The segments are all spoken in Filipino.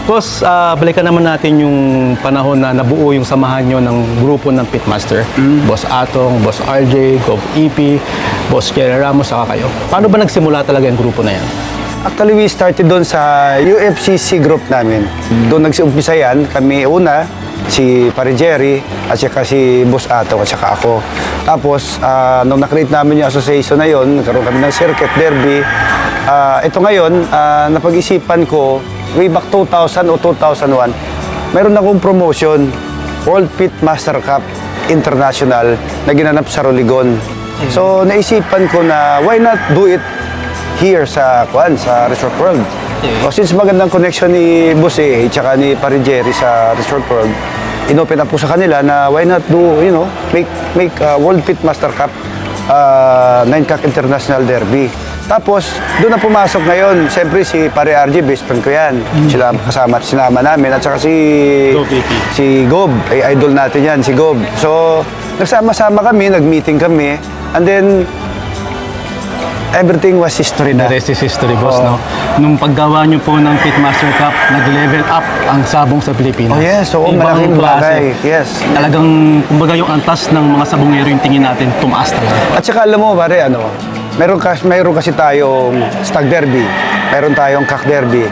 Boss, balikan naman natin yung panahon na nabuo yung samahan nyo ng grupo ng Pitmaster. Boss Atong, Boss RJ, Gov EP, Boss Jerry Ramos, saka kayo. Paano ba nagsimula talaga yung grupo na yan? Actually, we started doon sa UFCC group namin. Doon nagsiumpisa yan. Kami una, si Pare Jerry, at saka si Boss Atong, at saka ako. Tapos, nung na-create namin yung association na yon, nagkaroon kami ng circuit derby. Ito ngayon, napag-isipan ko, way back 2000 o 2001, mayroon akong promotion, World Pitmaster Cup International, na ginanap sa Roligon. So, naisipan ko na, why not do it here sa Resort World? So, since magandang connection ni Boss at saka ni Pare Jerry sa Resort World, inopen up po sa kanila na why not do, make World Pitmaster Cup 9-Cac International Derby. Tapos, doon na pumasok ngayon. Siyempre, si Pare RJ, best friend ko yan. Sila sinama namin. At saka si Gob, ay idol natin yan, si Gob. So, nagsama-sama kami, nag-meeting kami. And then, everything was history na. The rest is history, boss, no? Nung paggawa nyo po ng Pitmaster Cup, nag-level up ang sabong sa Pilipinas. Oh yes, oo, malaking bagay. Yes. Talagang, kumbaga yung antas ng mga sabongero yung tingin natin, tumaas talaga. At saka alam mo, pare, meron kasi tayong Stag Derby, meron tayong Cac Derby.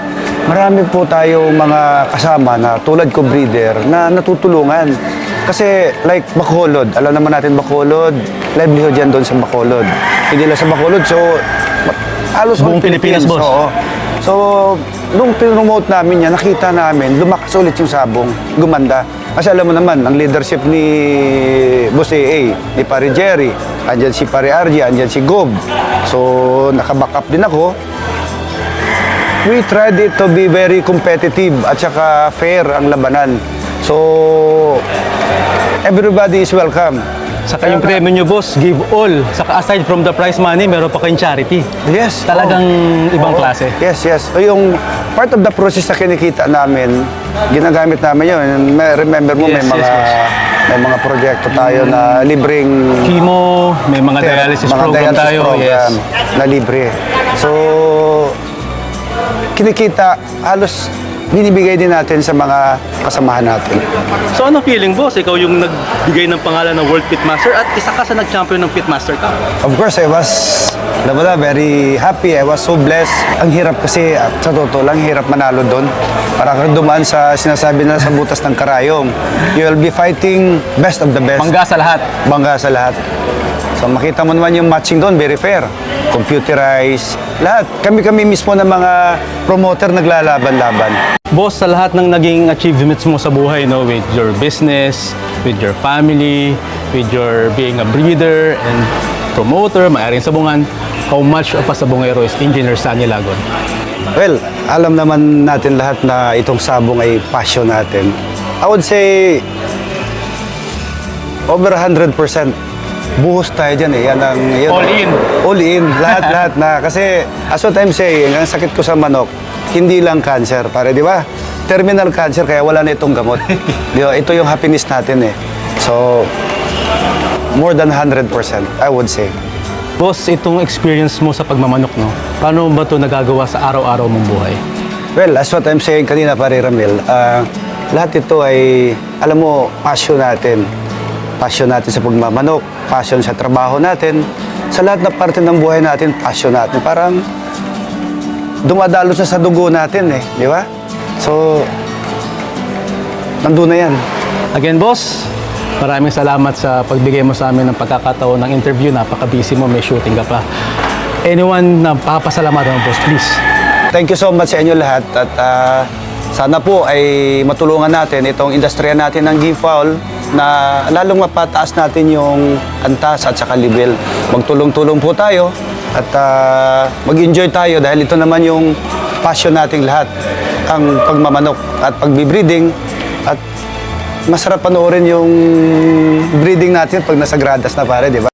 Marami po tayong mga kasama na tulad ko breeder na natutulungan. Kasi like Bacolod, alam naman natin Bacolod, livelihood yan doon sa Bacolod. Hindi lang sa Bacolod, so halos buong Pilipinas, boss. Oo. So, nung pinromote namin yan, nakita namin, lumakas ulit yung sabong, gumanda. Kasi alam mo naman, ang leadership ni Boss AA, ni Pare Jerry, andyan si Pare RJ, andyan si Gob. So, nakaback up din ako. We tried it to be very competitive at saka fair ang labanan. So, everybody is welcome. Saka yung premyo nyo, boss, give all. Saka aside from the prize money, meron pa kayong charity. Yes. Talagang ibang klase. Yes, yes. O yung part of the process na kinikita namin, ginagamit namin yun. Remember mo, Yes, may mga proyekto tayo na libreng Chemo, may mga dialysis program tayo. program Yes. na libre. So, kinikita, halos binibigay din natin sa mga kasamahan natin. So ano feeling, boss? Ikaw yung nagbigay ng pangalan ng World Pitmaster at isa ka sa nag-champion ng Pitmaster Cup. Of course, I was very happy. I was so blessed. Ang hirap kasi, sa totoo lang, hirap manalo doon. Para kang dumaan sa sinasabi na sa butas ng karayom. You will be fighting best of the best. Bangga sa lahat. Bangga sa lahat. So makita mo naman yung matching doon, very fair. Computerized, lahat. Kami mismo ng mga promoter naglalaban-laban. Boss, sa lahat ng naging achievements mo sa buhay, no, with your business, with your family, with your being a breeder and promoter, may-aring sabungan, how much of a sabongero is Engineer Sunny Lagon? Well, alam naman natin lahat na itong sabong ay passion natin. I would say, over 100%. Buhos tayo dyan eh. Yan ang, All in. All in. Lahat na. Kasi, as what I'm saying, ang sakit ko sa manok, hindi lang cancer, pare, di ba? Terminal cancer, kaya wala na itong gamot. Di ba? Ito yung happiness natin eh. So, more than 100%, I would say. Boss, itong experience mo sa pagmamanok, no? Paano ba ito nagagawa sa araw-araw mong buhay? Well, as what I'm saying kanina, pare Ramil, lahat ito ay, alam mo, passion natin. Passion natin sa pagmamanok, passion sa trabaho natin, sa lahat na parte ng buhay natin, passion natin. Parang dumadalo sa dugo natin eh, di ba? So, nandun na yan. Again, boss, maraming salamat sa pagbigay mo sa amin ng pagkakataon ng interview. Napaka-busy mo, may shooting ka pa. Anyone na papasalamatan mo, boss, please. Thank you so much sa inyo lahat at sana po ay matulungan natin itong industriya natin ng game fowl na lalong mapataas natin yung antas at saka level. Magtulong-tulong po tayo at mag-enjoy tayo dahil ito naman yung passion nating lahat, ang pagmamanok at pagbibreeding at masarap panoorin yung breeding natin pag nasa gradas na, pare, di ba?